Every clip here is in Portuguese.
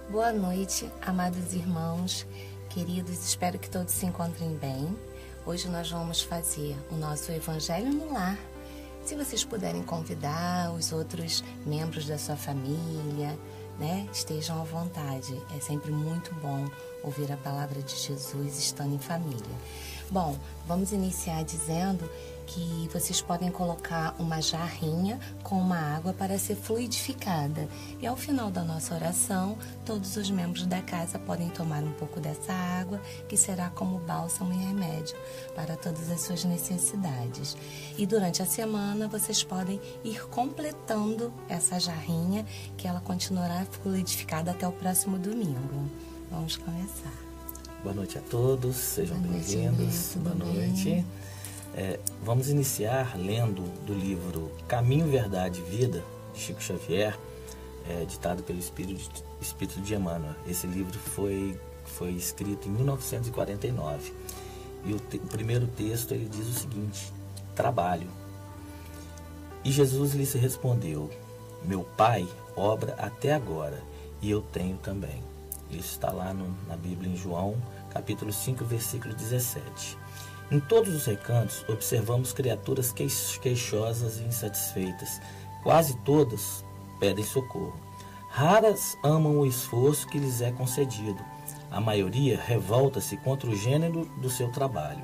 Boa noite, amados irmãos, queridos, espero que todos se encontrem bem. Hoje nós vamos fazer o nosso Evangelho no Lar. Se vocês puderem convidar os outros membros da sua família, estejam à vontade. É sempre muito bom ouvir a palavra de Jesus estando em família. Bom, vamos iniciar dizendo que vocês podem colocar uma jarrinha com uma água para ser fluidificada. E ao final da nossa oração, todos os membros da casa podem tomar um pouco dessa água, que será como bálsamo e remédio para todas as suas necessidades. E durante a semana, vocês podem ir completando essa jarrinha, que ela continuará fluidificada até o próximo domingo. Vamos começar. Boa noite a todos, sejam bem-vindos. Boa noite. Vamos iniciar lendo do livro Caminho, Verdade e Vida, de Chico Xavier, ditado pelo Espírito de Emmanuel. Esse livro foi escrito em 1949. E o primeiro texto ele diz o seguinte: trabalho. E Jesus lhe respondeu: meu Pai obra até agora, e eu tenho também. Isso está lá na Bíblia, em João, capítulo 5, versículo 17. Em todos os recantos, observamos criaturas queixosas e insatisfeitas. Quase todas pedem socorro. Raras amam o esforço que lhes é concedido. A maioria revolta-se contra o gênero do seu trabalho.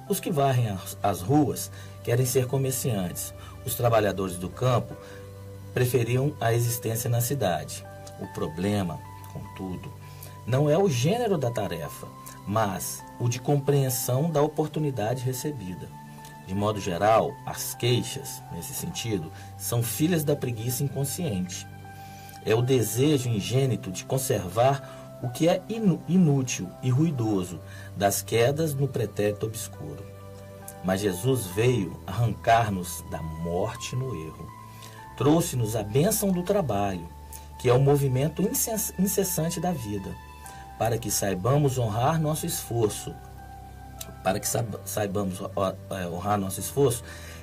Os que varrem as ruas querem ser comerciantes. Os trabalhadores do campo preferiam a existência na cidade. O problema, contudo, não é o gênero da tarefa, mas o de compreensão da oportunidade recebida. De modo geral, as queixas, nesse sentido, são filhas da preguiça inconsciente. É o desejo ingênito de conservar o que é inútil e ruidoso, das quedas no pretérito obscuro. Mas Jesus veio arrancar-nos da morte no erro. Trouxe-nos a bênção do trabalho, que é o movimento incessante da vida, para que saibamos honrar nosso esforço.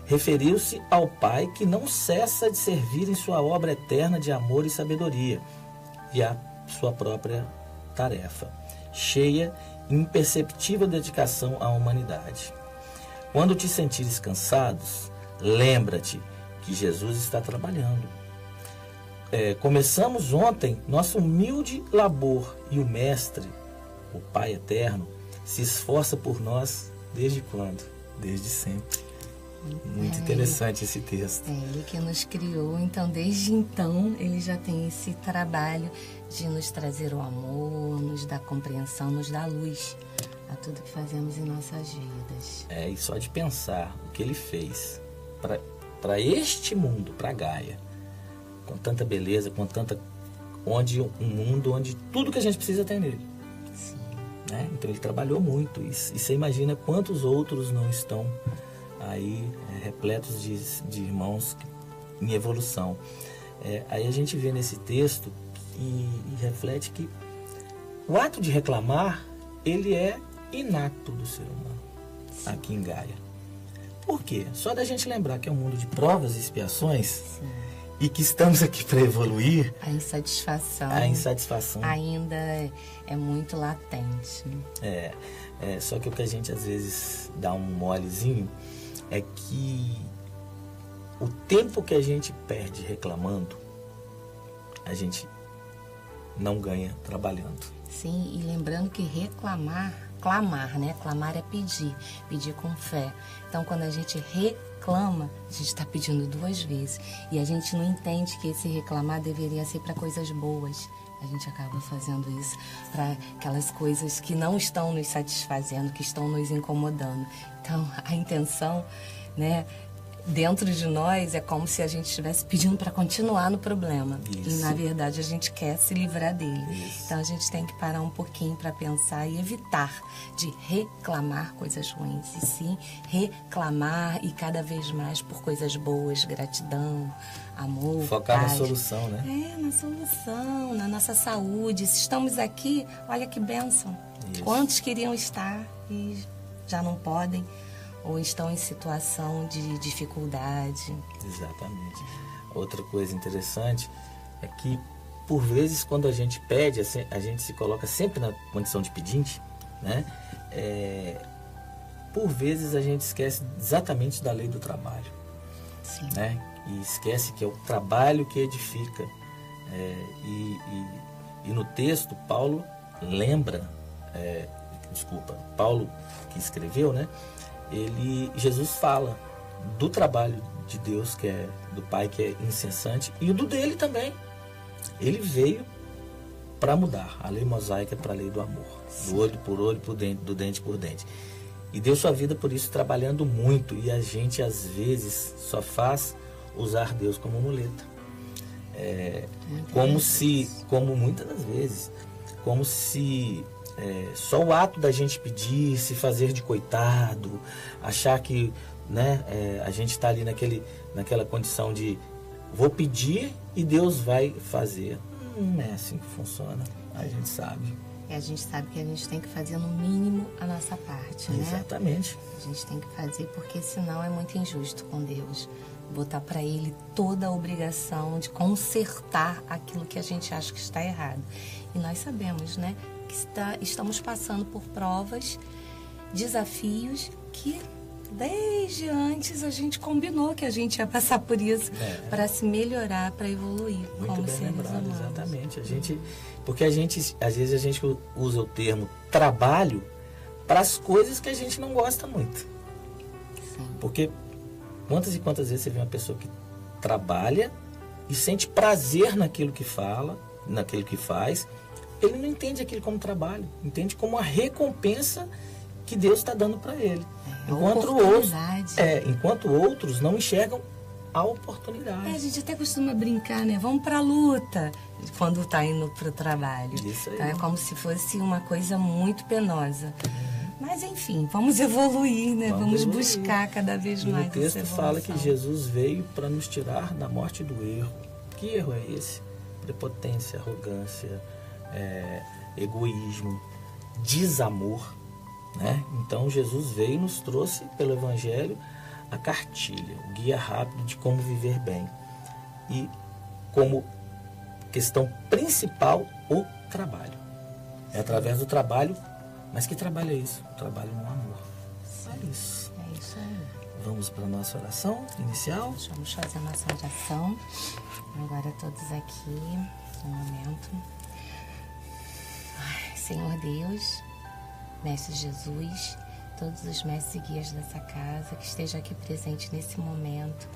Referiu-se ao Pai que não cessa de servir em sua obra eterna de amor e sabedoria, e à sua própria tarefa, cheia e imperceptível dedicação à humanidade. Quando te sentires cansados, lembra-te que Jesus está trabalhando. Começamos ontem nosso humilde labor e o Mestre, o Pai Eterno, se esforça por nós desde quando? Desde sempre. Muito interessante esse texto. Ele que nos criou, então desde então ele já tem esse trabalho de nos trazer o amor, nos dar compreensão, nos dar luz a tudo que fazemos em nossas vidas. E só de pensar o que ele fez para este mundo, para Gaia, com tanta beleza, com tanta... um mundo onde tudo que a gente precisa tem nele. Sim. Então ele trabalhou muito. E você imagina quantos outros não estão aí repletos de irmãos em evolução. Aí a gente vê nesse texto e reflete que o ato de reclamar, ele é inato do ser humano. Sim. Aqui em Gaia. Por quê? Só da gente lembrar que é um mundo de provas e expiações. Sim. E que estamos aqui para evoluir. A insatisfação ainda é muito latente. Só que o que a gente às vezes dá um molezinho é que o tempo que a gente perde reclamando, a gente não ganha trabalhando. Sim, e lembrando que clamar é pedir com fé. Então, quando a gente reclama, a gente está pedindo 2 vezes. E a gente não entende que esse reclamar deveria ser para coisas boas. A gente acaba fazendo isso para aquelas coisas que não estão nos satisfazendo, que estão nos incomodando. Então, a intenção, dentro de nós é como se a gente estivesse pedindo para continuar no problema. Isso. E, na verdade, a gente quer se livrar dele. Isso. Então, a gente tem que parar um pouquinho para pensar e evitar de reclamar coisas ruins. E sim, reclamar e cada vez mais por coisas boas, gratidão, amor, focar paz. Na solução, na solução, na nossa saúde. Se estamos aqui, olha que bênção. Isso. Quantos queriam estar e já não podem? Ou estão em situação de dificuldade. Exatamente. Outra coisa interessante é que por vezes, quando a gente pede, a gente se coloca sempre na condição de pedinte, né? Por vezes a gente esquece exatamente da lei do trabalho. Sim. Né? E esquece que é o trabalho que edifica. E no texto, Paulo lembra, Paulo que escreveu, né? Jesus fala do trabalho de Deus, que é do Pai, que é incessante, e o do dele também. Ele veio para mudar a lei mosaica para a lei do amor, do olho por olho, do dente por dente. E deu sua vida por isso, trabalhando muito, e a gente às vezes só faz usar Deus como muleta. Como muitas das vezes, como se só o ato da gente pedir, se fazer de coitado, achar que, né, a gente está ali naquela condição de vou pedir e Deus vai fazer. Não é assim que funciona, a gente sabe. A gente sabe que a gente tem que fazer no mínimo a nossa parte, né? Exatamente. A gente tem que fazer porque senão é muito injusto com Deus. Botar para Ele toda a obrigação de consertar aquilo que a gente acha que está errado. E nós sabemos, né, que estamos passando por provas, desafios que desde antes a gente combinou que a gente ia passar por isso para se melhorar, para evoluir muito como bem seres lembrado, humanos. Exatamente. Porque às vezes a gente usa o termo trabalho para as coisas que a gente não gosta muito. Sim. Porque quantas e quantas vezes você vê uma pessoa que trabalha e sente prazer naquilo que fala, naquilo que faz, ele não entende aquilo como trabalho, entende como uma recompensa que Deus está dando para ele. Enquanto outros não enxergam a oportunidade. A gente até costuma brincar, né? Vamos para a luta quando está indo para o trabalho. Isso aí. Então, é como se fosse uma coisa muito penosa. Mas, enfim, vamos evoluir, né? Vamos buscar cada vez mais. O texto fala que Jesus veio para nos tirar da morte do erro. Que erro é esse? Prepotência, arrogância, egoísmo, desamor. Né? Então Jesus veio e nos trouxe pelo Evangelho a cartilha, o guia rápido de como viver bem. E como questão principal, o trabalho. É através do trabalho, mas que trabalho é isso? O trabalho no amor. É isso. É isso aí. Vamos para a nossa oração inicial? Vamos fazer a nossa oração. Agora todos aqui, no momento. Senhor Deus, Mestre Jesus, todos os mestres e guias dessa casa, que esteja aqui presente nesse momento,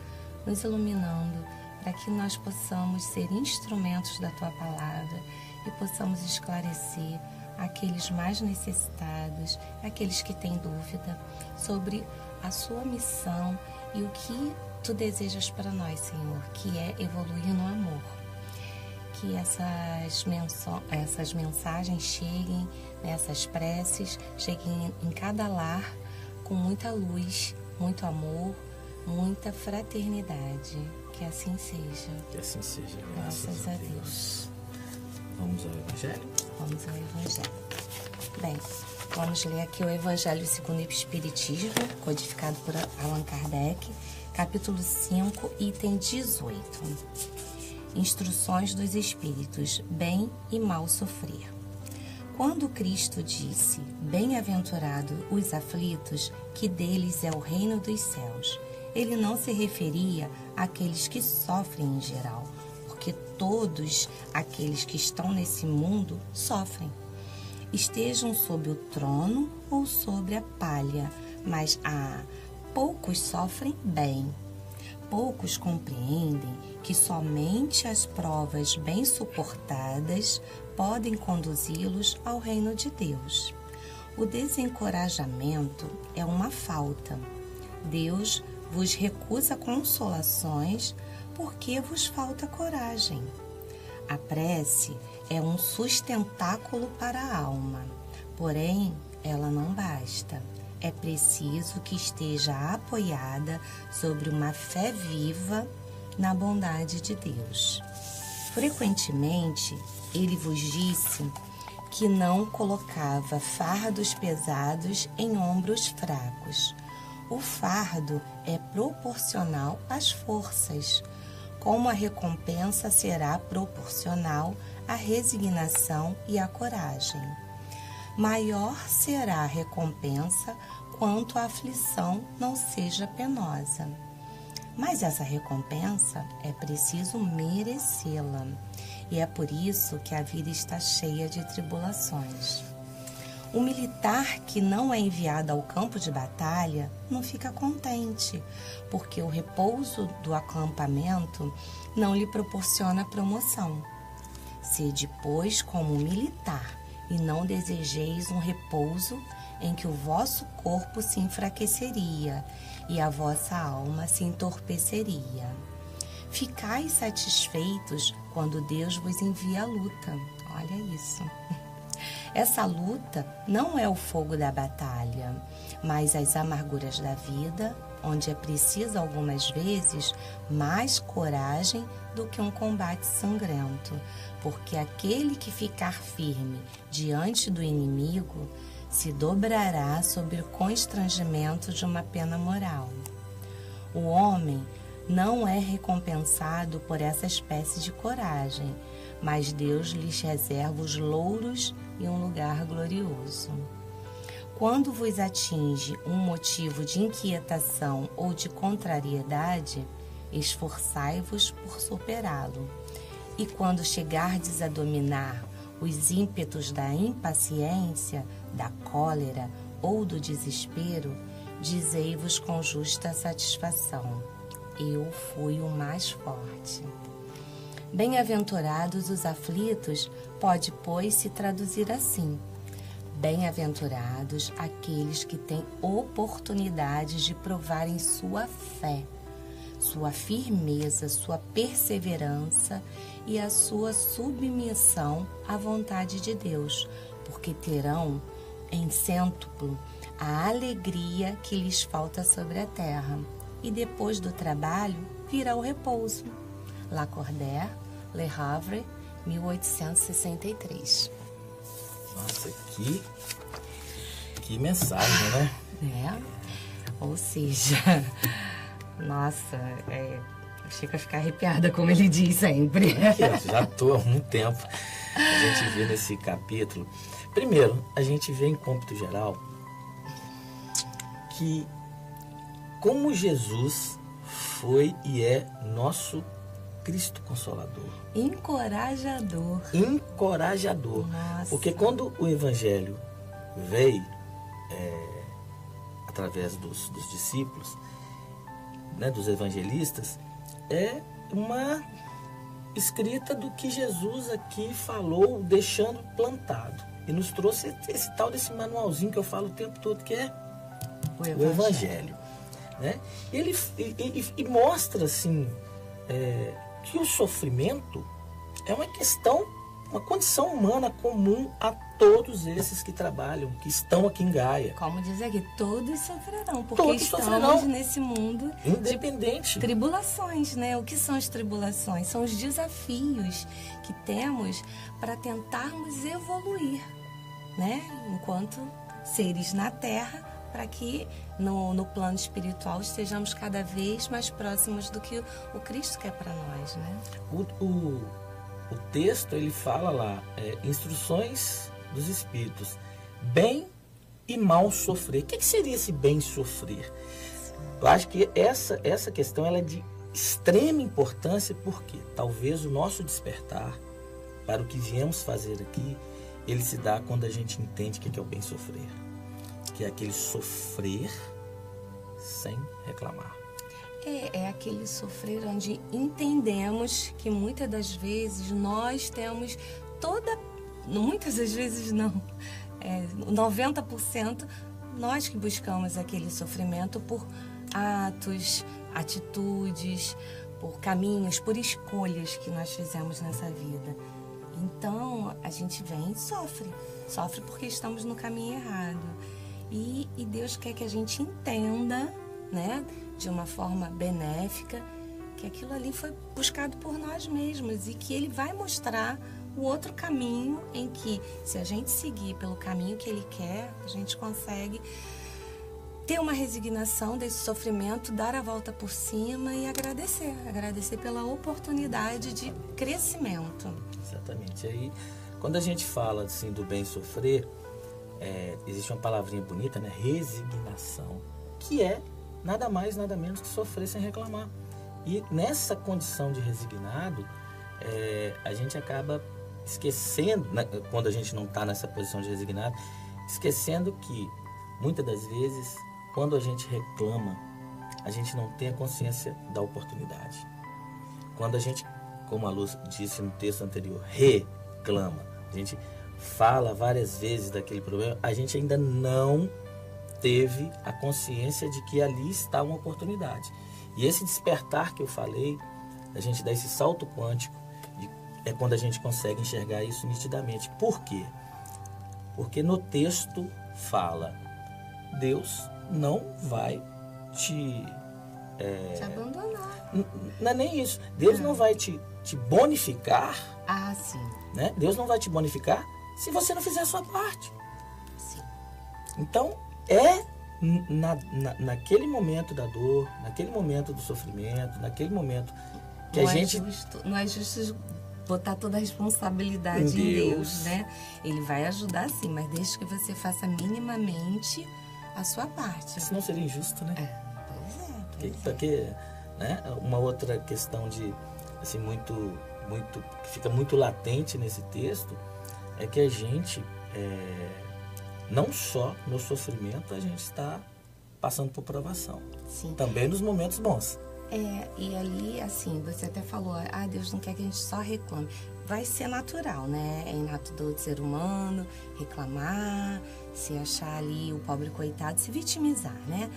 nos iluminando, para que nós possamos ser instrumentos da Tua Palavra e possamos esclarecer aqueles mais necessitados, aqueles que têm dúvida sobre a Sua missão e o que Tu desejas para nós, Senhor, que é evoluir no amor. Que essas mensagens cheguem, essas preces cheguem em cada lar com muita luz, muito amor, muita fraternidade. Que assim seja. Que assim seja. Graças a Deus. Vamos ao Evangelho? Vamos ao Evangelho. Bem, vamos ler aqui o Evangelho segundo o Espiritismo, codificado por Allan Kardec, capítulo 5, item 18. Instruções dos Espíritos, bem e mal sofrer. Quando Cristo disse, bem-aventurado os aflitos, que deles é o reino dos céus, ele não se referia àqueles que sofrem em geral, porque todos aqueles que estão nesse mundo sofrem. Estejam sob o trono ou sobre a palha, mas poucos sofrem bem. Poucos compreendem que somente as provas bem suportadas podem conduzi-los ao reino de Deus. O desencorajamento é uma falta. Deus vos recusa consolações porque vos falta coragem. A prece é um sustentáculo para a alma, porém ela não basta. É preciso que esteja apoiada sobre uma fé viva na bondade de Deus. Frequentemente, ele vos disse que não colocava fardos pesados em ombros fracos. O fardo é proporcional às forças. como a recompensa será proporcional à resignação e à coragem. Maior será a recompensa quanto a aflição não seja penosa. Mas essa recompensa é preciso merecê-la, e é por isso que a vida está cheia de tribulações. O militar que não é enviado ao campo de batalha não fica contente, porque o repouso do acampamento não lhe proporciona promoção. Sede, pois, como um militar, e não desejeis um repouso em que o vosso corpo se enfraqueceria e a vossa alma se entorpeceria. Ficai satisfeitos quando Deus vos envia a luta. Olha isso. Essa luta não é o fogo da batalha, mas as amarguras da vida, onde é preciso algumas vezes mais coragem do que um combate sangrento, porque aquele que ficar firme diante do inimigo se dobrará sob o constrangimento de uma pena moral. O homem não é recompensado por essa espécie de coragem, mas Deus lhes reserva os louros e um lugar glorioso. Quando vos atinge um motivo de inquietação ou de contrariedade, esforçai-vos por superá-lo. E quando chegardes a dominar os ímpetos da impaciência, da cólera ou do desespero, dizei-vos com justa satisfação: eu fui o mais forte. Bem-aventurados os aflitos pode, pois, se traduzir assim: bem-aventurados aqueles que têm oportunidade de provarem sua fé, sua firmeza, sua perseverança e a sua submissão à vontade de Deus, porque terão em cêntuplo a alegria que lhes falta sobre a terra. E depois do trabalho virá o repouso. Lacordaire, Le Havre, 1863. Nossa, que mensagem, né? Ou seja, nossa, chega a ficar arrepiada, como ele diz sempre. Já estou há muito tempo. A gente vê nesse capítulo. Primeiro, a gente vê em cômputo geral que como Jesus foi e é nosso Cristo Consolador. Encorajador. Nossa. Porque quando o Evangelho veio através dos discípulos, né, dos evangelistas, é uma escrita do que Jesus aqui falou, deixando plantado. E nos trouxe esse tal desse manualzinho que eu falo o tempo todo, que é o Evangelho. Né? Ele mostra assim que o sofrimento é uma questão, uma condição humana comum a todos esses que trabalham, que estão aqui em Gaia. Como diz aqui, todos sofrerão, porque todos estamos sofrerão. Nesse mundo independente de tribulações, né? O que são as tribulações? São os desafios que temos para tentarmos evoluir, né? Enquanto seres na Terra, para que no plano espiritual estejamos cada vez mais próximos do que o Cristo quer para nós, né? O texto, ele fala lá, instruções dos Espíritos, bem e mal sofrer. O que seria esse bem sofrer? Eu acho que essa questão ela é de extrema importância, porque talvez o nosso despertar para o que viemos fazer aqui, ele se dá quando a gente entende o que é o bem sofrer. Que é aquele sofrer sem reclamar. É aquele sofrer onde entendemos que muitas das vezes nós temos muitas das vezes não, 90% nós que buscamos aquele sofrimento por atos, atitudes, por caminhos, por escolhas que nós fizemos nessa vida. Então a gente vem e sofre porque estamos no caminho errado. E Deus quer que a gente entenda, né, de uma forma benéfica, que aquilo ali foi buscado por nós mesmos e que Ele vai mostrar o outro caminho em que, se a gente seguir pelo caminho que Ele quer, a gente consegue ter uma resignação desse sofrimento, dar a volta por cima e agradecer pela oportunidade de crescimento. Exatamente. Aí, quando a gente fala assim do bem sofrer, existe uma palavrinha bonita, né? Resignação, que é nada mais, nada menos que sofrer sem reclamar. E nessa condição de resignado, a gente acaba esquecendo, né, quando a gente não está nessa posição de resignado, esquecendo que muitas das vezes, quando a gente reclama, a gente não tem a consciência da oportunidade. Quando a gente, como a Luz disse no texto anterior, reclama, a gente fala várias vezes daquele problema, a gente ainda não teve a consciência de que ali está uma oportunidade. E esse despertar que eu falei, a gente dá esse salto quântico, é quando a gente consegue enxergar isso nitidamente. Por quê? Porque no texto fala, Deus não vai te abandonar. Não é nem isso. Deus não vai te bonificar. Ah, sim. Né? Deus não vai te bonificar se você não fizer a sua parte. Sim. Então, naquele momento da dor, naquele momento do sofrimento, naquele momento que não é justo botar toda a responsabilidade em Deus, né? Ele vai ajudar sim, mas desde que você faça minimamente a sua parte. Senão seria injusto, né? Pois é. Porque, né, uma outra questão de, assim, que fica muito latente nesse texto, é que a gente, não só no sofrimento, a gente está passando por provação. Sim. Também nos momentos bons. E ali, assim, você até falou, Deus não quer que a gente só reclame. Vai ser natural, né? É inato do ser humano reclamar, se achar ali o pobre coitado, se vitimizar, né?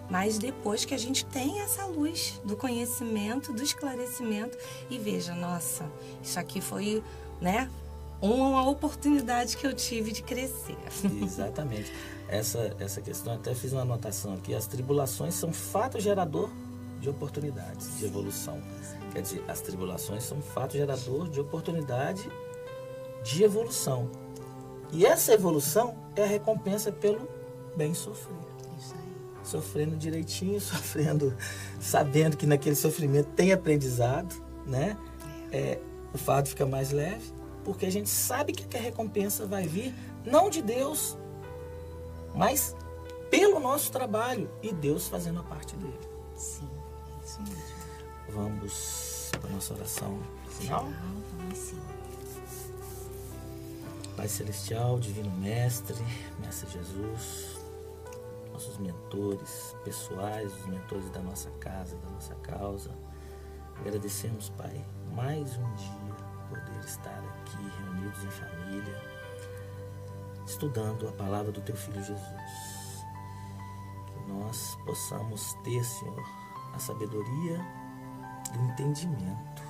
Mas depois que a gente tem essa luz do conhecimento, do esclarecimento e veja, nossa, isso aqui foi, né, uma oportunidade que eu tive de crescer. Exatamente. Essa questão, até fiz uma anotação aqui, as tribulações são fato gerador de oportunidades, de evolução. Quer dizer, as tribulações são fato gerador de oportunidade de evolução. E essa evolução é a recompensa pelo bem sofrer. Isso aí. Sofrendo direitinho, sabendo que naquele sofrimento tem aprendizado, né? O fardo fica mais leve, porque a gente sabe que a recompensa vai vir, não de Deus, mas pelo nosso trabalho e Deus fazendo a parte dele. Sim. Isso mesmo. Vamos para a nossa oração final? Vamos sim. Pai Celestial, Divino Mestre Jesus, nossos mentores pessoais, os mentores da nossa casa, da nossa causa, agradecemos, Pai, mais um dia poder estar aqui reunidos em família, estudando a palavra do Teu Filho Jesus. Que nós possamos ter, Senhor, a sabedoria do entendimento,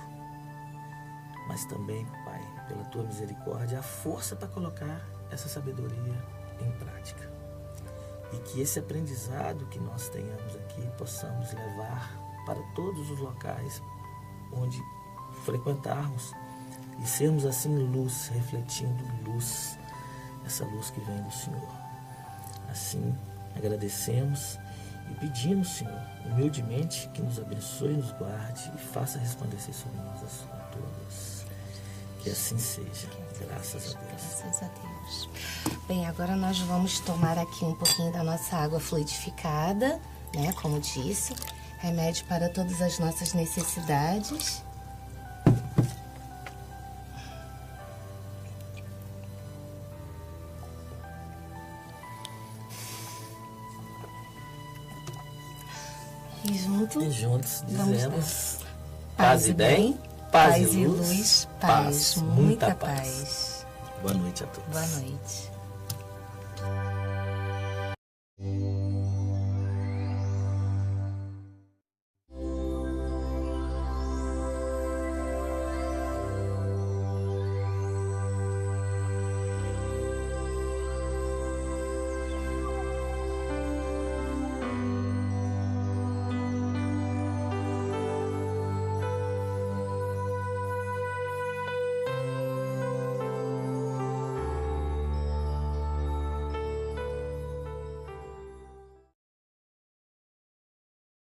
mas também, Pai, pela Tua misericórdia, a força para colocar essa sabedoria em prática. E que esse aprendizado que nós tenhamos aqui possamos levar para todos os locais onde frequentarmos e sermos assim luz, refletindo luz, essa luz que vem do Senhor. Assim, agradecemos e pedimos, Senhor, humildemente, que nos abençoe, nos guarde e faça resplandecer sobre nós a tua luz. Que assim seja. Graças a Deus. Graças a Deus. Bem, agora nós vamos tomar aqui um pouquinho da nossa água fluidificada, né? Como disse, remédio para todas as nossas necessidades. E juntos dizemos paz e bem, paz e luz, paz, muita paz. Boa noite a todos. Boa noite.